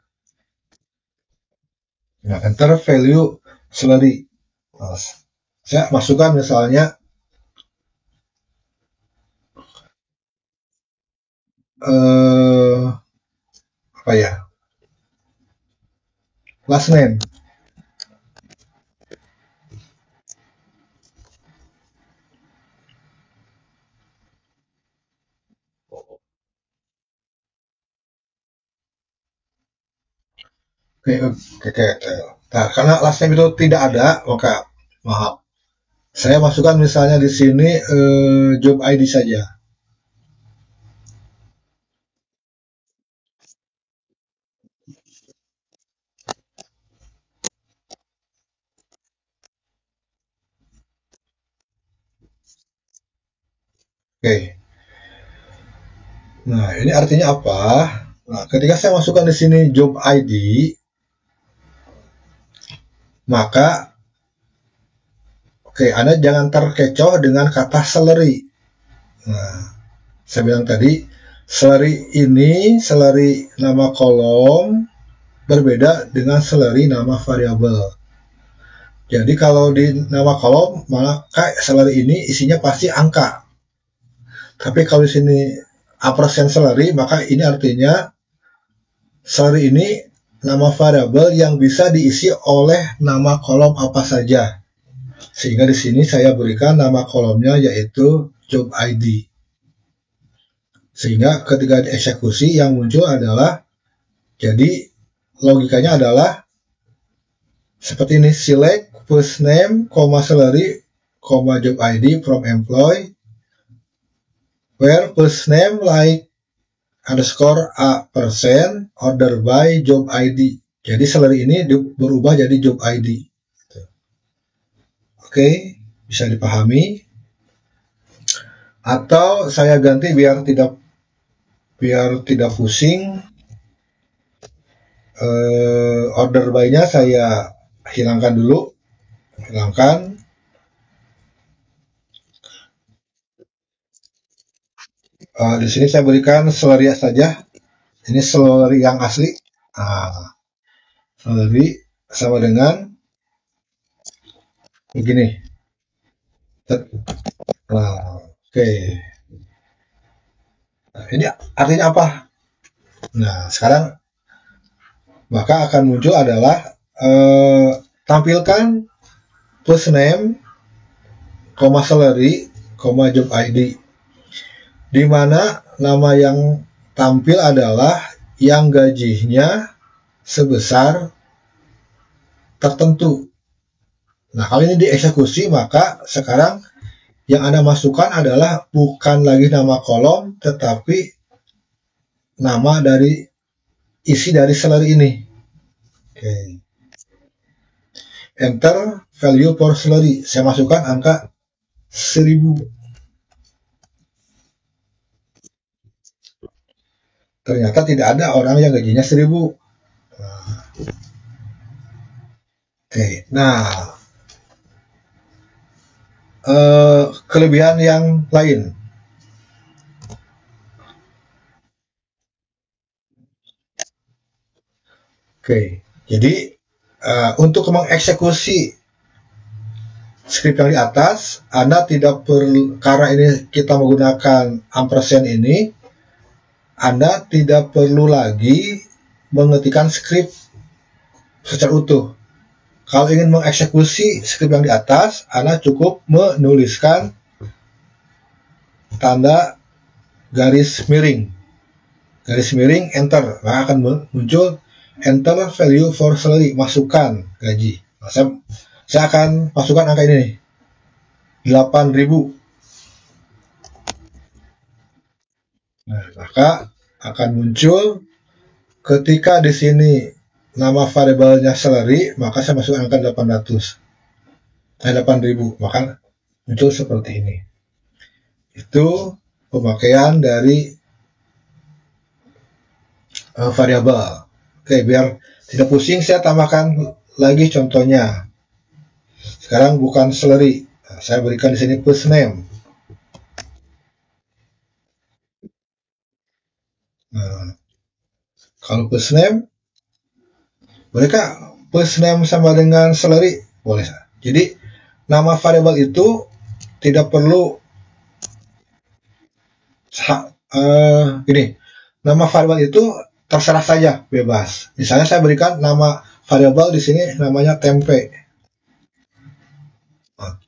Nah, enter value salary. Nah, saya masukkan misalnya apa ya? Last name. Oke. Nah, karena last name itu tidak ada, maka maaf. Saya masukkan misalnya di sini job ID saja. Oke. Nah, ini artinya apa? Nah, ketika saya masukkan di sini job ID, maka Anda jangan terkecoh dengan kata salary. Nah, saya bilang tadi, salary ini, salary nama kolom, berbeda dengan salary nama variabel. Jadi kalau di nama kolom, maka salary ini isinya pasti angka. Tapi kalau di sini ampersand salary, maka ini artinya salary ini nama variabel yang bisa diisi oleh nama kolom apa saja. Sehingga di sini saya berikan nama kolomnya yaitu job ID. Sehingga ketika dieksekusi yang muncul adalah, jadi logikanya adalah seperti ini, select first name, salary, job ID from employee, where first name like underscore a percent, order by job ID. Jadi salary ini berubah jadi job ID. Oke, bisa dipahami. Atau saya ganti biar tidak pusing. Order by-nya saya hilangkan dulu. Hilangkan. Di sini saya berikan salary saja. Ini salary yang asli. Salary sama dengan begini. Nah, oke. Nah, ini artinya apa? Nah, sekarang maka akan muncul adalah tampilkan first name, salary, job ID. Di mana nama yang tampil adalah yang gajinya sebesar tertentu. Nah, kalau ini dieksekusi, maka sekarang yang Anda masukkan adalah bukan lagi nama kolom, tetapi nama dari isi dari salary ini. Oke. Enter value for salary. Saya masukkan angka 1000. Ternyata tidak ada orang yang gajinya 1000. Oke, nah kelebihan yang lain. Oke, jadi untuk mengeksekusi script yang di atas, Anda tidak perlu, karena ini kita menggunakan ampersand ini, Anda tidak perlu lagi mengetikkan script secara utuh. Kalau ingin mengeksekusi script yang di atas, Anda cukup menuliskan tanda garis miring, enter. Nah, akan muncul enter value for salary, masukkan gaji. Nah, saya akan masukkan angka ini nih, 8.000. Nah, maka akan muncul ketika di sini nama variabelnya salary, maka saya masukkan angka 8.000, maka muncul seperti ini. Itu pemakaian dari variabel. Oke, biar tidak pusing, saya tambahkan lagi contohnya. Sekarang bukan salary, saya berikan di sini first name. Nah, kalau first name, bolehkah first name sama dengan salary? Boleh. Jadi nama variabel itu tidak perlu nama variabel itu terserah saja, bebas. Misalnya saya berikan nama variabel di sini namanya tempe. Nah,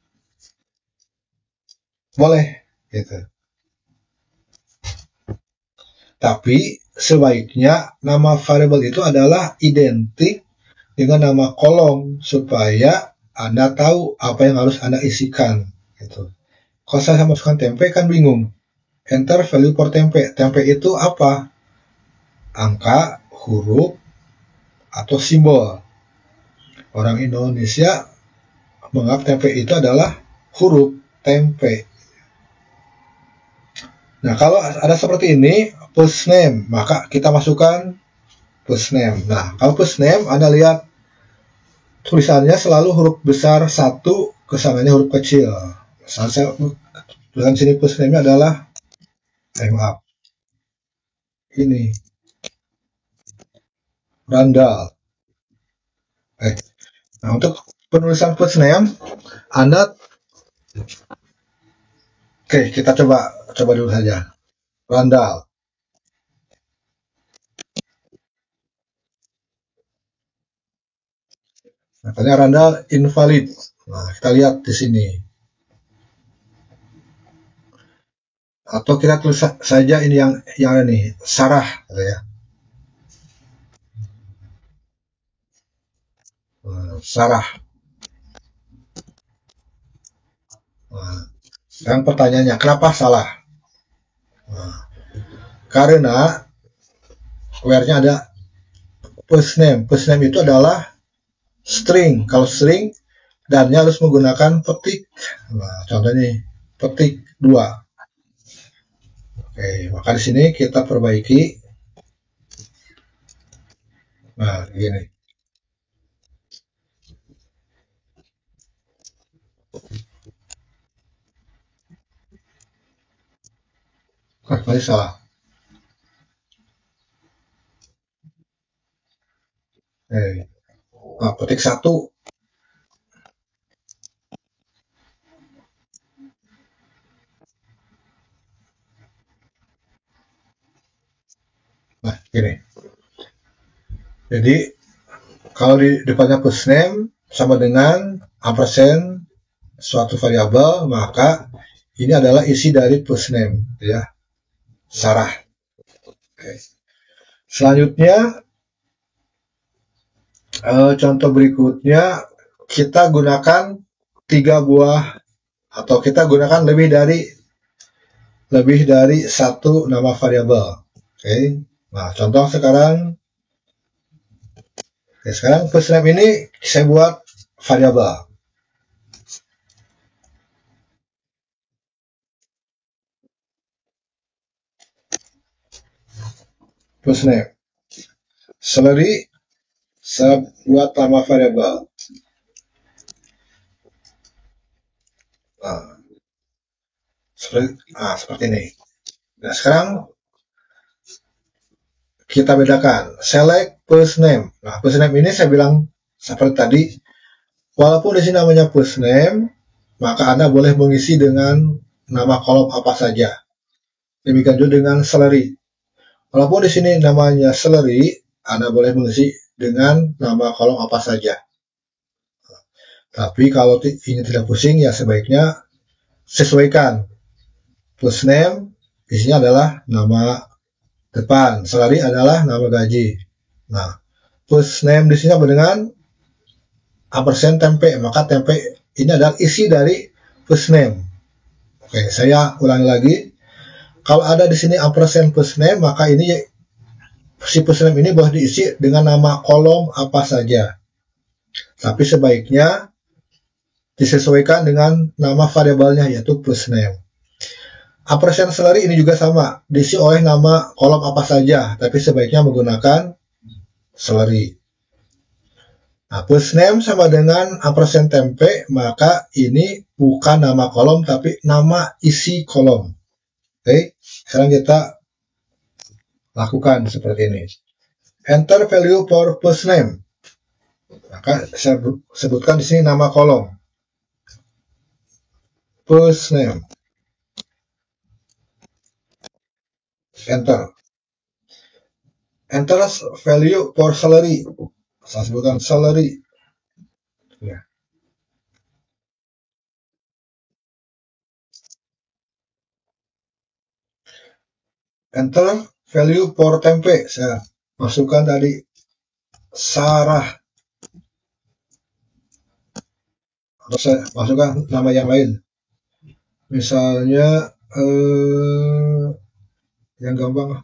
boleh gitu. Tapi sebaiknya nama variabel itu adalah identik dengan nama kolom supaya Anda tahu apa yang harus Anda isikan gitu. Kalau saya masukkan tempe kan bingung. Enter value for tempe. Tempe itu apa? Angka, huruf, atau simbol. Orang Indonesia menganggap tempe itu adalah huruf tempe. Nah, kalau ada seperti ini, first name, maka kita masukkan first name. Nah, kalau first name, Anda lihat tulisannya selalu huruf besar 1, kesananya huruf kecil. Misalnya saya tulisan sini first name-nya adalah maaf, ini Randall. Nah, untuk penulisan first name, Anda kita coba dulu saja. Randall. Makanya Randall invalid. Nah, kita lihat di sini. Atau kita tulis saja ini yang ini, Sarah, gitu ya. Sarah. Nah, sekarang pertanyaannya, kenapa salah? Nah, karena where-nya ada first name. First name itu adalah string. Kalau string, dan-nya harus menggunakan petik. Nah, contohnya petik 2. Oke, maka di sini kita perbaiki. Nah, gini. Masih salah. Nah, petik 1. Nah, gini. Jadi, kalau di depannya first name sama dengan ampersand suatu variabel, maka ini adalah isi dari first name, ya, Sarah. Oke. Selanjutnya, contoh berikutnya, kita gunakan 3 buah, atau kita gunakan lebih dari 1 nama variabel. Oke. Nah, contoh sekarang. Oke, sekarang first name ini saya buat variabel. first name. Salary saya buat nama variabel. Nah, seperti ini. Nah, sekarang kita bedakan select first name. Nah, first name ini saya bilang seperti tadi, walaupun di sini namanya first name, maka Anda boleh mengisi dengan nama kolom apa saja. Demikian juga dengan salary. Walaupun di sini namanya salary, Anda boleh mengisi dengan nama kolom apa saja. Tapi kalau ingin tidak pusing, ya sebaiknya sesuaikan. First name isinya adalah nama depan, salary adalah nama gaji. Nah, first name di sini sama dengan ampersand tempe, maka tempe ini adalah isi dari first name. Oke, saya ulangi lagi. Kalau ada di sini ampersand first name, maka ini si first name ini boleh diisi dengan nama kolom apa saja. Tapi sebaiknya disesuaikan dengan nama variabelnya, yaitu first name. Ampersand salary ini juga sama, diisi oleh nama kolom apa saja, tapi sebaiknya menggunakan salary. Nah, first name sama dengan ampersand tempe, maka ini bukan nama kolom, tapi nama isi kolom. Oke, sekarang kita lakukan seperti ini. Enter value for first name. Maka saya sebutkan di sini nama kolom. First name. Enter. Enter value for salary. Saya sebutkan salary. Ya. Enter value for tempe. Saya masukkan tadi Sarah. Atau saya masukkan nama yang lain. Misalnya yang gampang,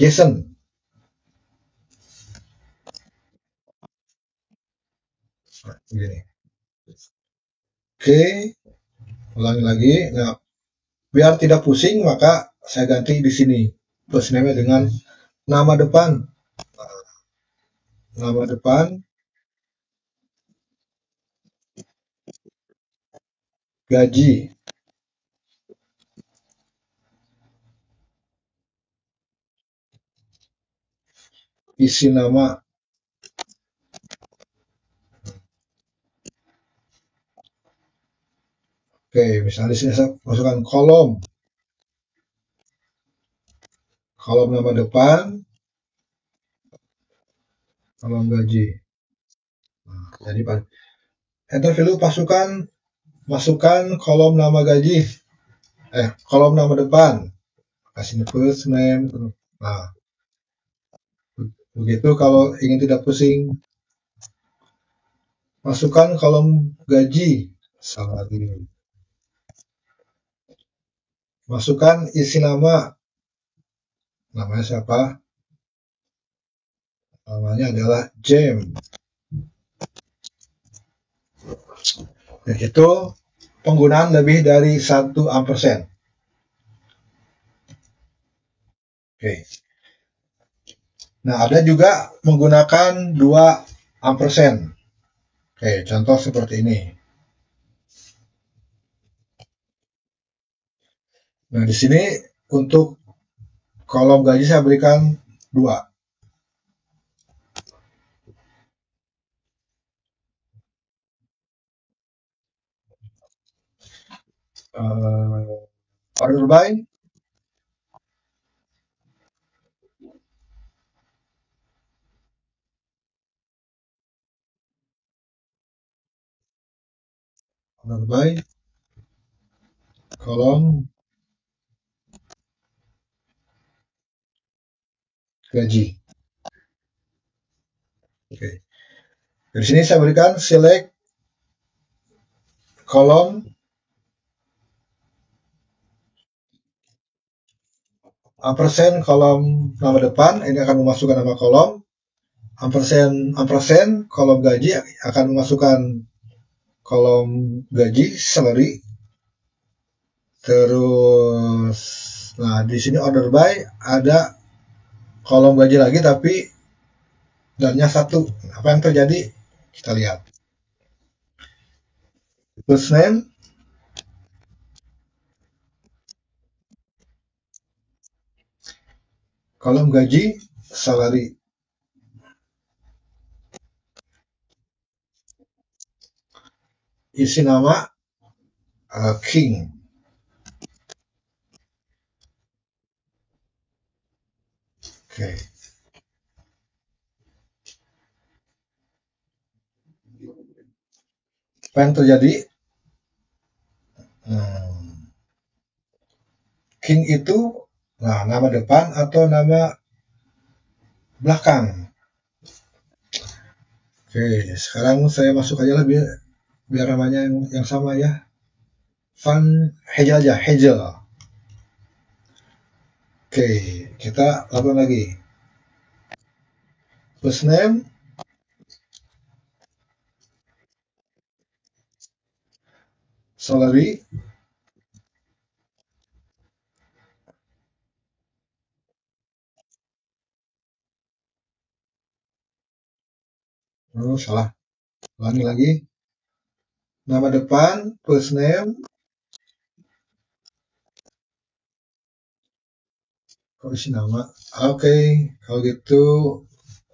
Jason. Nah, begini. Oke, ulangi lagi. Nah, biar tidak pusing, maka saya ganti di sini first name dengan nama depan. Nama depan gaji. Isi nama. Oke, misalnya di sini saya masukkan kolom nama depan, kolom gaji. Nah, jadi enter value masukkan kolom nama gaji, kolom nama depan, kasih first name. Nah, begitu. Kalau ingin tidak pusing, masukkan kolom gaji, salary. Masukkan isi nama. Namanya siapa? Namanya adalah James. Itu penggunaan lebih dari 1 ampersand. Oke. Nah, ada juga menggunakan 2 ampersand. Oke, contoh seperti ini. Nah, di sini untuk kolom gaji saya berikan 2. Order by. Order by. Kolom gaji. Oke. Dari sini saya berikan select kolom ampersand kolom nama depan, ini akan memasukkan nama kolom. Ampersand kolom gaji akan memasukkan kolom gaji, salary. Terus, nah di sini order by ada kolom gaji lagi tapi dannya 1. Apa yang terjadi? Kita lihat. First name, kolom gaji, salary. Isi nama, King. Oke. Apa yang terjadi? King itu nama depan atau nama belakang? Oke, sekarang saya masuk aja lah biar namanya yang sama ya. Van Hegel aja, Hegel. Oke, kita lakukan lagi. First name, salary, salah. Ulangi lagi. Nama depan, first name. Kok isi nama? Oke, kalau gitu,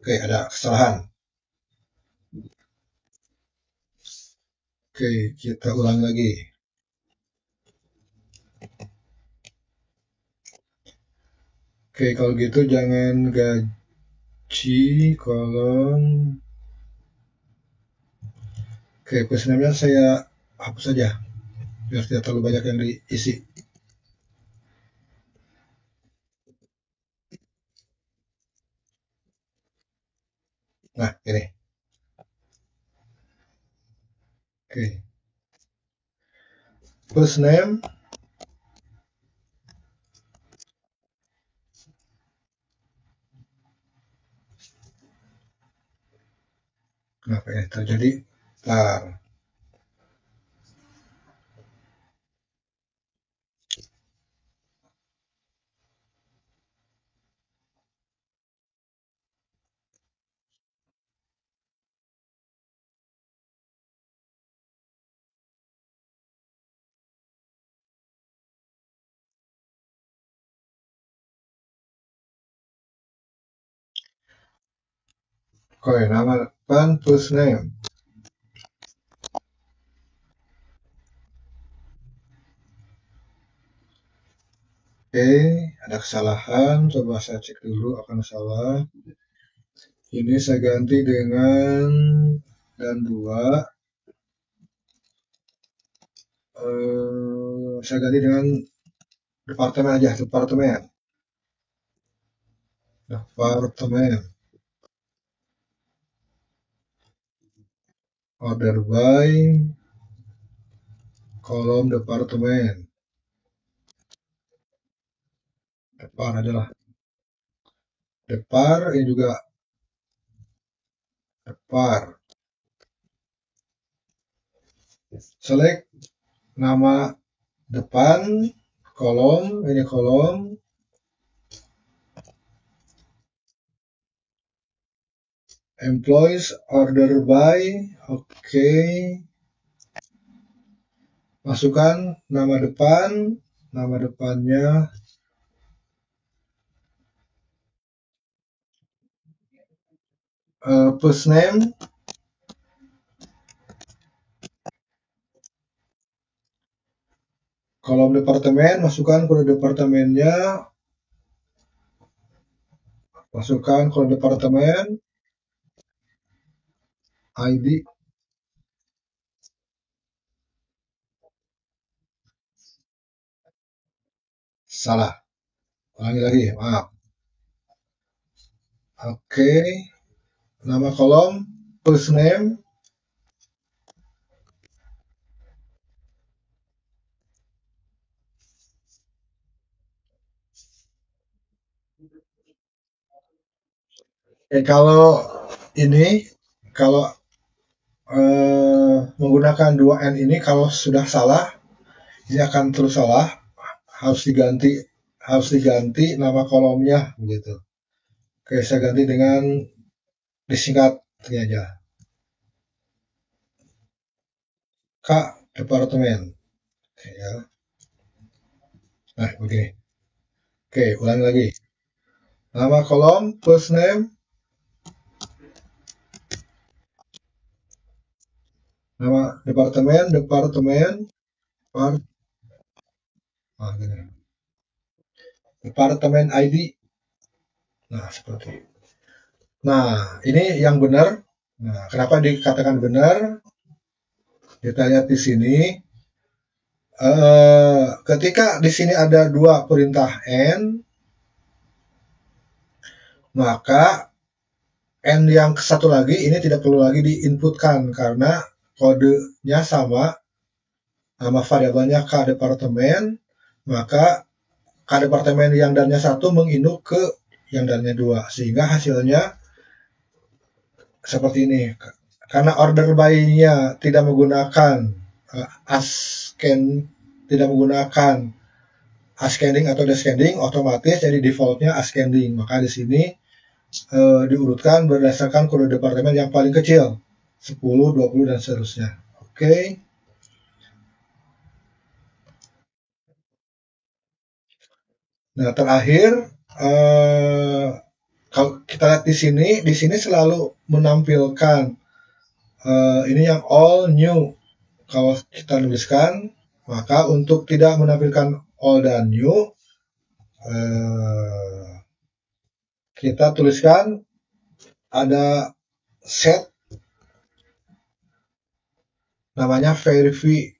oke, ada kesalahan. Oke, kita ulang lagi. Oke, kalau gitu jangan gaji kolom. Oke, first name-nya saya hapus saja biar tidak terlalu banyak yang diisi. Nah, ini. Oke. First name, kenapa ya terjadi? Tar. Oke, nama depan first name. Oke, ada kesalahan. Coba saya cek dulu akan salah. Ini saya ganti dengan dan 2. Saya ganti dengan departemen aja, departemen. Order by kolom departemen. Depar adalah depar, ini juga depar. Select nama depan, kolom, ini kolom. Employees order by, oke. Masukkan nama depan, nama depannya first name, kolom departemen, masukkan kode departemennya, masukkan kode departemen, ID, salah, ulangi lagi, maaf. Oke, nama kolom first name, kalau ini, kalau menggunakan 2N ini, kalau sudah salah, ini akan terus salah, harus diganti nama kolomnya, gitu. Oke, saya ganti dengan disingkat ini aja. K departemen. Oke, ya. Nah, begini. Oke, ulangi lagi. Nama kolom, first name, nama departemen, departemen ID. Nah, seperti itu. Nah, ini yang benar. Nah, kenapa dikatakan benar? Kita lihat di sini. Ketika di sini ada dua perintah N, maka N yang satu lagi ini tidak perlu lagi diinputkan karena kodenya sama, nama variabelnya K departemen, maka K departemen yang dannya 1 menginduk ke yang dannya 2, sehingga hasilnya seperti ini. Karena order by-nya tidak menggunakan tidak menggunakan ascending atau descending, otomatis jadi defaultnya ascending. Maka di sini diurutkan berdasarkan kode departemen yang paling kecil, 10, 20, dan seterusnya. Oke. Nah, terakhir kalau kita lihat di sini selalu menampilkan ini yang all new. Kalau kita tuliskan, maka untuk tidak menampilkan all dan new, kita tuliskan ada set namanya verify.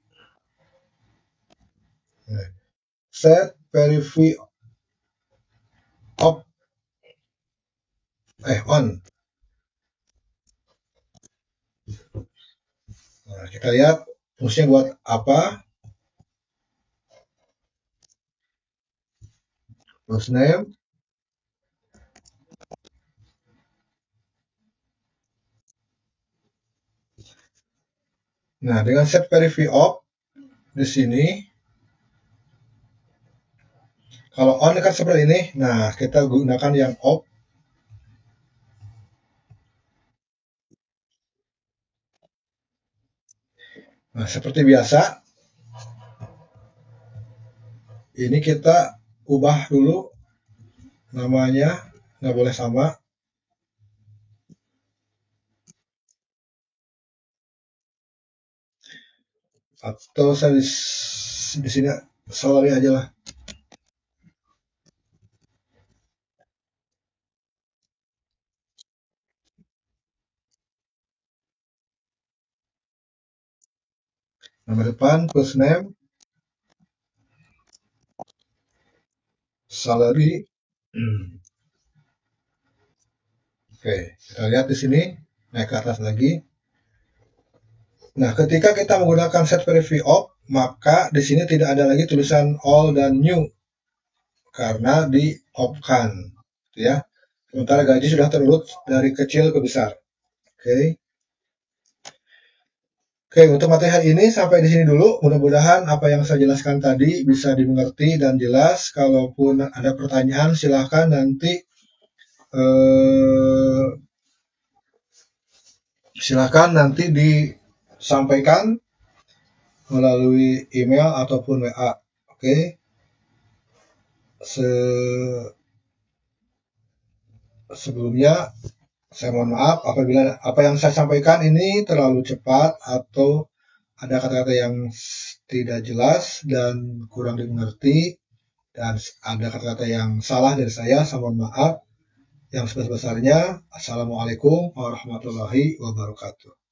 Set verify on. Nah, kita lihat fungsinya buat apa. First name, nah dengan set verify di sini, kalau on kan seperti ini. Nah, kita gunakan yang off. Nah, seperti biasa, ini kita ubah dulu namanya, nggak boleh sama. Atau saya di sini salary aja lah. Nama depan, first name, salary. Oke, kita lihat di sini, naik ke atas lagi. Nah, ketika kita menggunakan set verify off, maka di sini tidak ada lagi tulisan all dan new karena di off-kan, ya. Sementara gaji sudah terurut dari kecil ke besar. Oke. Oke, untuk materi hari ini sampai di sini dulu. Mudah-mudahan apa yang saya jelaskan tadi bisa dimengerti dan jelas. Kalaupun ada pertanyaan, silahkan nanti disampaikan melalui email ataupun WA. Oke. Sebelumnya saya mohon maaf apabila apa yang saya sampaikan ini terlalu cepat atau ada kata-kata yang tidak jelas dan kurang dimengerti dan ada kata-kata yang salah dari saya mohon maaf yang sebesar-besarnya. Assalamualaikum warahmatullahi wabarakatuh.